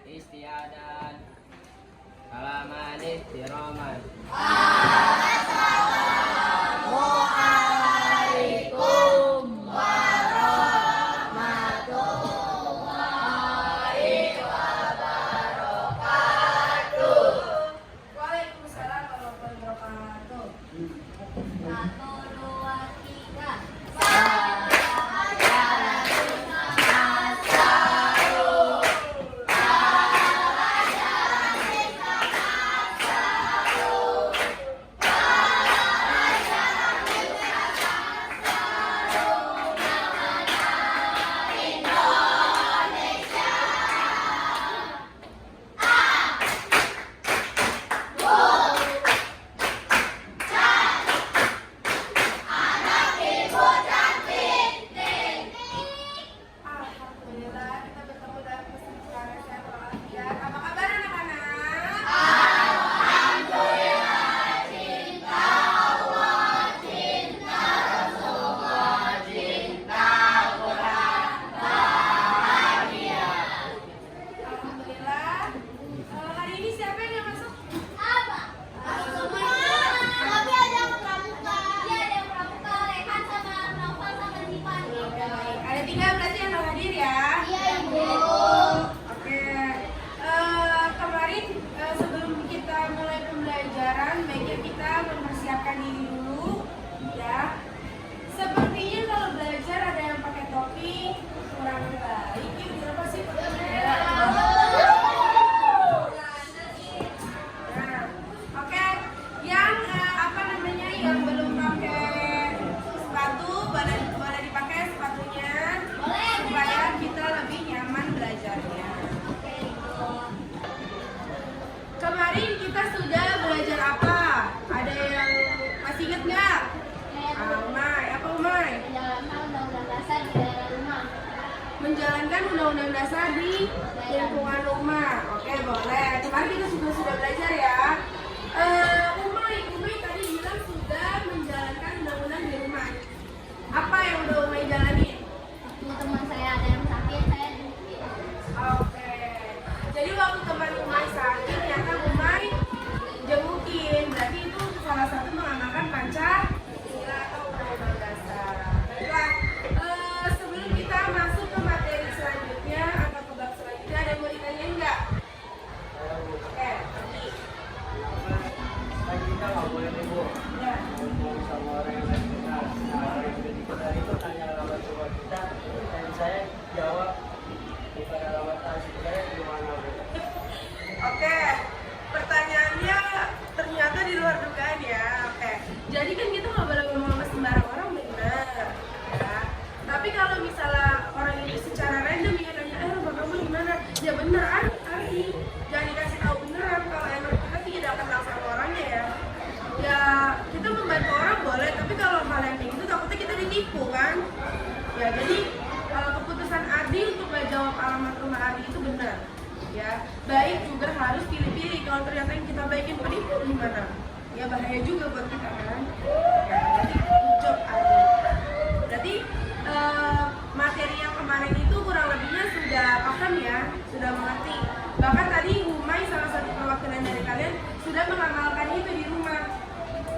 istiadan, kalaman istiraman. Assalamualaikum warahmatullahi wabarakatuh. Waalaikumsalam warahmatullahi wabarakatuh. 1, 2, 3. Alhamdulillah kita bertemu dalam kesempatan saya berwasiat. Apa kabar anak-anak? Alhamdulillah. Hari ini siapa yang gak masuk? Apa? Tapi ada yang pramuka. Iya, ada yang pramuka. Rehan sama Naufal sama Zivan. Ada 3 berarti yang gak hadir ya? Iya, Ibu. Oke. Kemarin sebelum kita mulai pembelajaran, baiknya kita mempersiapkan diri dulu, ya. Sepertinya kalau belajar ada yang pakai topi kurang baik. Yuk, berapa sih? Nah, oke. Yang yang belum pakai sepatu, boleh dipakai sepatunya. Boleh. Supaya kita lebih nyaman belajarnya. Oke, Ibu. Kemarin kita sudah belajar apa? Ada yang masih ingat nggak? Umay, apa Umay? Menjalankan undang-undang dasar di daerah rumah. Menjalankan undang-undang dasar di lingkungan rumah. Oke, boleh. Kemarin kita sudah belajar ya. Umay tadi bilang sudah menjalankan undang-undang di rumah. Apa yang udah Umay jalanin? Waktu teman saya ada yang sakit, saya jemput. Oke. Jadi waktu teman Umay sakit, ternyata Umay jengukin. Berarti itu salah satu mengamalkan Pancasila atau undang-undang dasar. Baiklah. Sebelum kita masuk ke materi selanjutnya atau ke bab selanjutnya, ada yang mau ditanyain nggak? Oke, nanti. Kan kita nggak boleh nih Bu, Ya. ngomong sama orang yang lain kenal. Nah, orang yang udah dikenal itu tanya alamat rumah kita, dan saya jawab bukan alamat asli saya di mana Bu. Oke, pertanyaannya ternyata di luar dugaan ya. Oke, jadi kan kita nggak boleh ngomong sama sembarang orang, benar ya. Tapi kalau misalnya orang itu secara random ya nanya, rumah kamu di mana? Ya bener, Ari. Jangan dikasih tahu beneran kalau emang kita tidak kenal sama orangnya ya. Ya kita membantu orang boleh, tapi kalau hal yang kayak gitu takutnya kita ditipu kan. Ya jadi keputusan Adi untuk nggak jawab alamat rumah Adi itu benar. Ya, baik juga harus pilih-pilih. Kalau ternyata yang kita baikin penipu gimana? Ya bahaya juga buat kita kan. Ya, jadi good Adi. Berarti materi yang kemarin itu kurang lebihnya sudah paham ya, sudah mengerti. Bahkan tadi Umay salah satu perwakilan dari kalian sudah mengamalkan itu di rumah.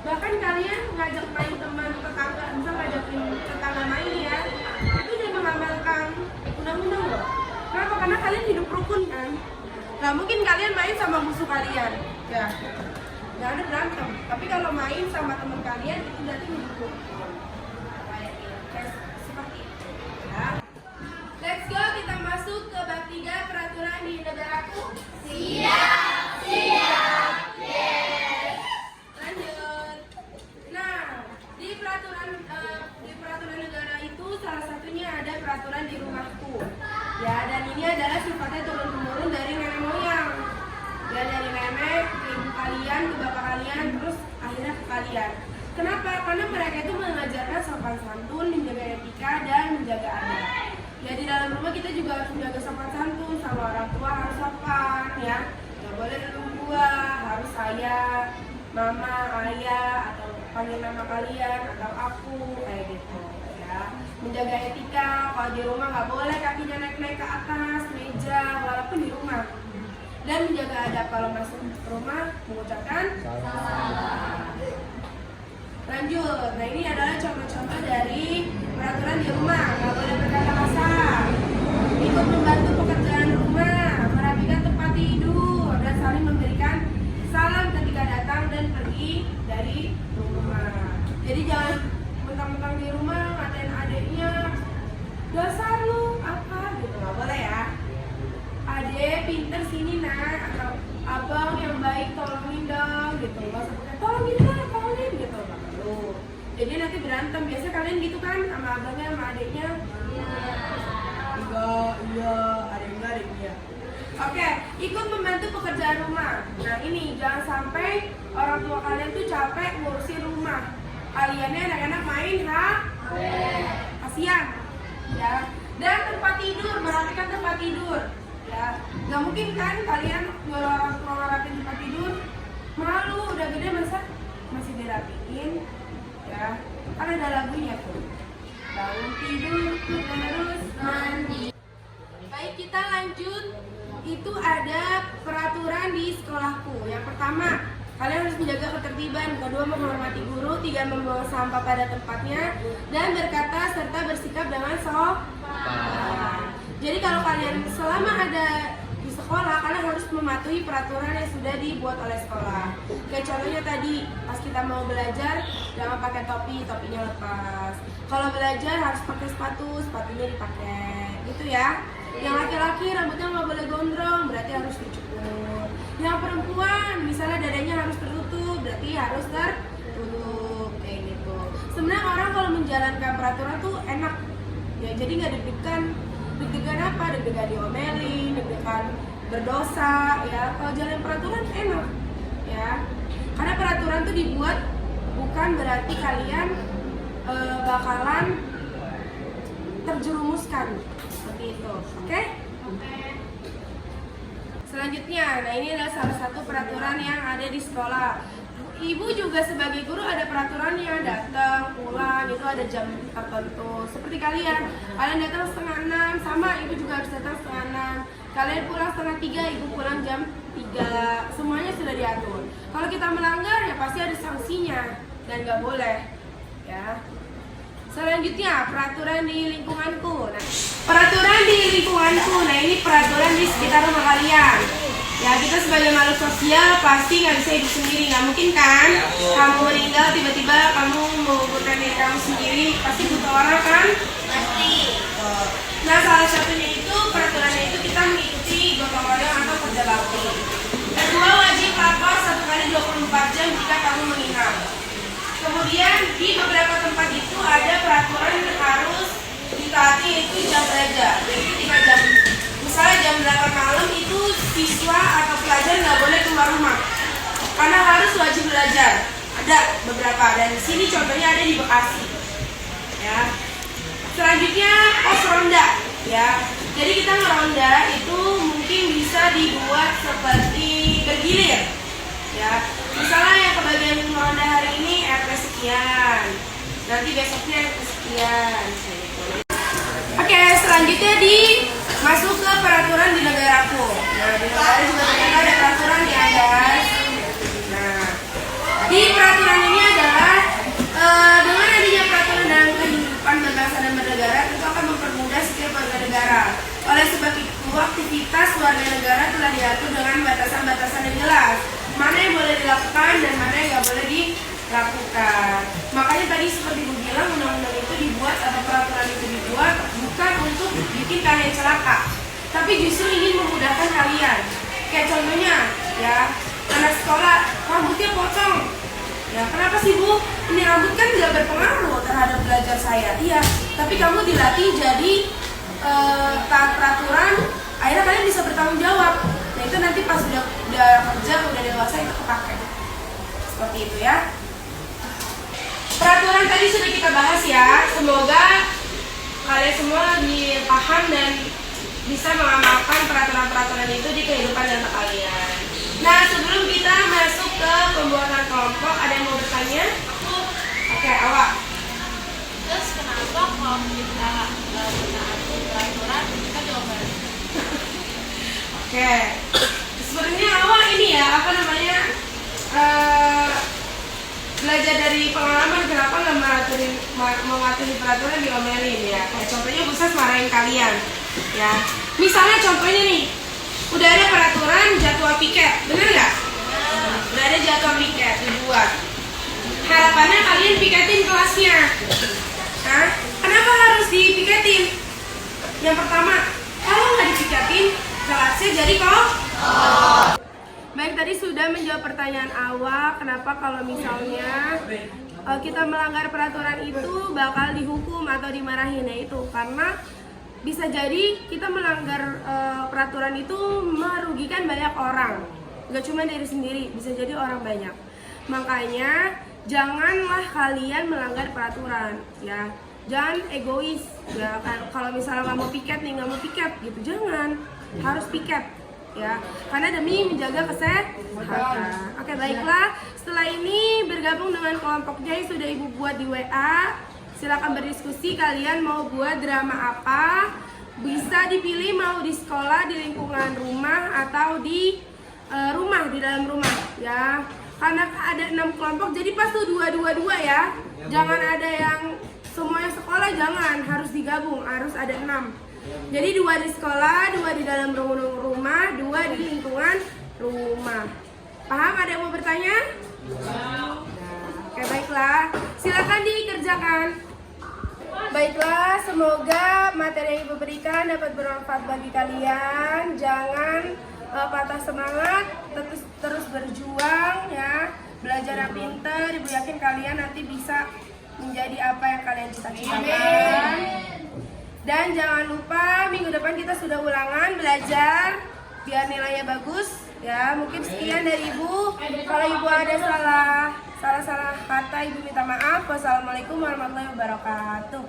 Bahkan kalian ngajak main teman tetangga, misal ngajakin tetangga main ya, itu udah mengamalkan undang-undang loh. Kenapa? Karena kalian hidup rukun kan. Gak mungkin kalian main sama musuh kalian, ya. Gak ada berantem. Tapi kalau main sama teman kalian itu berarti hidup rukun. Kayak seperti itu. Ya. Let's go, kita masuk ke bab 3 peraturan di negaraku. Siap. Yes. Lanjut. Nah, di peraturan negara itu salah satunya ada peraturan di rumahku. Ya, dan ini adalah sifatnya turun-temurun dari nenek moyang. Ya, dari nenek ke ibu kalian, ke bapak kalian, terus akhirnya ke kalian. Kenapa? Karena mereka itu mengajarkan sopan santun, menjaga etika, dan menjaga adat. Ya, di dalam rumah kita juga harus menjaga sopan santun, sama orang tua harus sopan, ya. Nggak boleh dulu gua, harus saya, mama, ayah, atau panggil nama kalian, atau aku, kayak gitu. Ya, menjaga etika. Kalau di rumah nggak boleh kakinya naik-naik ke atas meja, walaupun di rumah. dan menjaga adab kalau masuk rumah mengucapkan salam. Lanjut, nah ini adalah contoh-contoh dari peraturan di rumah. Nggak boleh berkata kasar, ikut membantu pekerjaan rumah, merapikan tempat tidur, dan saling memberikan salam ketika datang dan pergi dari rumah. Jadi jangan mentang-mentang di rumah ngatain adiknya, dasar lu apa gitu, nggak boleh ya. Adek pinter sini nak, atau abang yang baik tolongin dong gitu, nggak usah pakai tolongin gitu, nggak perlu. Jadi nanti berantem, biasa kalian gitu kan sama abangnya sama adiknya. Iya, ada. Oke, ikut membantu pekerjaan rumah. Nah ini jangan sampai orang tua kalian tuh capek ngurusin rumah, kaliannya anak-anak main kasihan ya. Dan tempat tidur, merapikan tempat tidur ya. Nggak mungkin kan kalian nyuruh orang tua ngerapin tempat tidur, malu udah gede masa masih dirapiin ya. Kan ada lagunya tuh, bangun tidur terus mandi. Baik, kita lanjut. Itu ada peraturan di sekolahku. Yang pertama, kalian harus menjaga ketertiban. Kedua, menghormati guru. Tiga, membuang sampah pada tempatnya. Dan berkata serta bersikap dengan sopan. Jadi kalau kalian selama ada di sekolah, kalian harus mematuhi peraturan yang sudah dibuat oleh sekolah. Kayak contohnya tadi, pas kita mau belajar, jangan pakai topi, topinya lepas. Kalau belajar harus pakai sepatu, sepatunya dipakai. Gitu ya. Yang laki-laki rambutnya nggak boleh gondrong, berarti harus dicukur. Yang perempuan misalnya dadanya harus tertutup, berarti harus tertutup kayak gitu. Sebenarnya orang kalau menjalankan peraturan tuh enak ya, jadi nggak deg-degan. Deg-degan apa? Deg-degan diomelin, deg-degan berdosa ya. Kalau jalan peraturan enak ya, karena peraturan tuh dibuat bukan berarti kalian bakalan terjerumuskan seperti itu. Oke? Selanjutnya, nah ini adalah salah satu peraturan yang ada di sekolah. Ibu juga sebagai guru ada peraturannya, datang, pulang, itu ada jam tertentu. Seperti kalian datang 5:30, sama ibu juga harus datang 5:30. Kalian pulang 2:30, ibu pulang jam 3. Semuanya sudah diatur. Kalau kita melanggar ya pasti ada sanksinya dan nggak boleh ya. Selanjutnya, peraturan di lingkunganku. Nah, peraturan di lingkunganku, nah ini peraturan di sekitar rumah kalian. Ya, kita sebagai makhluk sosial pasti nggak bisa hidup sendiri, nggak mungkin kan? Kamu meninggal tiba-tiba kamu menguburkan diri kamu sendiri, pasti butuh orang kan? Pasti. Nah, salah satunya itu peraturannya itu kita mengikuti gotong royong atau kerja bakti. Kedua, wajib lapor 1 kali 24 jam jika kamu menginap. Kemudian di beberapa tempat itu ada peraturan yang harus ditaati, yaitu jam belajar. Jadi ketika misalnya jam 8 malam itu siswa atau pelajar nggak boleh keluar rumah karena harus wajib belajar. Ada beberapa, dan di sini contohnya ada di Bekasi. Ya. Selanjutnya pos ronda. Ya. Jadi kita ngeronda itu mungkin bisa dibuat seperti bergilir. Ya. Misalnya yang kebagian ronda hari ini RT sekian, nanti besoknya RT sekian. Oke, selanjutnya masuk ke peraturan di negaraku. Nah, di negara juga ternyata ada peraturan ya guys. Nah, di peraturan ini adalah dengan adanya peraturan dalam kehidupan berbangsa dan bernegara itu akan mempermudah setiap warga negara. Oleh sebab itu, aktivitas warga negara telah diatur dengan batasan-batasan yang jelas. Mana yang boleh dilakukan dan mana yang nggak boleh dilakukan. Makanya tadi seperti gue bilang, undang-undang itu dibuat atau peraturan itu dibuat bukan untuk bikin kalian celaka, tapi justru ingin memudahkan kalian. Kayak contohnya ya, anak sekolah rambutnya potong. Ya kenapa sih bu? Ini rambut kan nggak berpengaruh terhadap belajar saya. Iya, tapi kamu dilatih jadi taat peraturan, akhirnya kalian bisa bertanggung jawab. Nah itu nanti pas udah kerja, udah dewasa itu kepake. Seperti itu ya. Peraturan tadi sudah kita bahas ya. Semoga kalian semua lebih paham dan bisa mengamalkan peraturan-peraturan itu di kehidupan nyata kalian. Nah sebelum kita masuk ke pembuatan kelompok, ada yang mau bertanya? Oke, awak. Terus kenapa kalau kita menaati peraturan kita diomelin? Oke. apa namanya belajar dari pengalaman kenapa nggak mematuhi peraturan diomelin ya. Kayak contohnya Bu Sas marahin kalian ya. Misalnya contohnya nih, udah ada peraturan jadwal piket, bener nggak? Udah ada jadwal piket dibuat. Harapannya kalian piketin kelasnya. Nah, kenapa harus dipiketin? Yang pertama, kalau nggak dipiketin kelasnya jadi kok. Baik, tadi sudah menjawab pertanyaan awal, kenapa kalau misalnya kita melanggar peraturan itu bakal dihukum atau dimarahin, yaitu karena bisa jadi kita melanggar peraturan itu merugikan banyak orang, nggak cuma diri sendiri, bisa jadi orang banyak. Makanya janganlah kalian melanggar peraturan, ya. Jangan egois, ya. Kalau misalnya nggak mau piket nih, nggak mau piket gitu, jangan, harus piket. Ya, karena demi menjaga kesehatan. Oke, baiklah. Setelah ini bergabung dengan kelompok J sudah Ibu buat di WA. Silakan berdiskusi kalian mau buat drama apa. Bisa dipilih mau di sekolah, di lingkungan rumah atau di rumah, di dalam rumah ya. Karena ada 6 kelompok jadi pas tuh 2-2-2 ya. Jangan ada yang semuanya sekolah, jangan, harus digabung, harus ada 6. Jadi 2 di sekolah, 2 di dalam rumah, 2 di lingkungan rumah. Paham? Ada yang mau bertanya? Nah, oke, baiklah. Silakan dikerjakan. Baiklah, semoga materi yang Ibu berikan dapat bermanfaat bagi kalian. Jangan patah semangat, terus berjuang ya. Belajar yang pintar, Ibu yakin kalian nanti bisa menjadi apa yang kalian cita-citakan. Dan jangan lupa minggu depan kita sudah ulangan belajar biar nilainya bagus ya. Mungkin sekian dari Ibu. Kalau Ibu ada salah kata, Ibu minta maaf. Wassalamualaikum warahmatullahi wabarakatuh.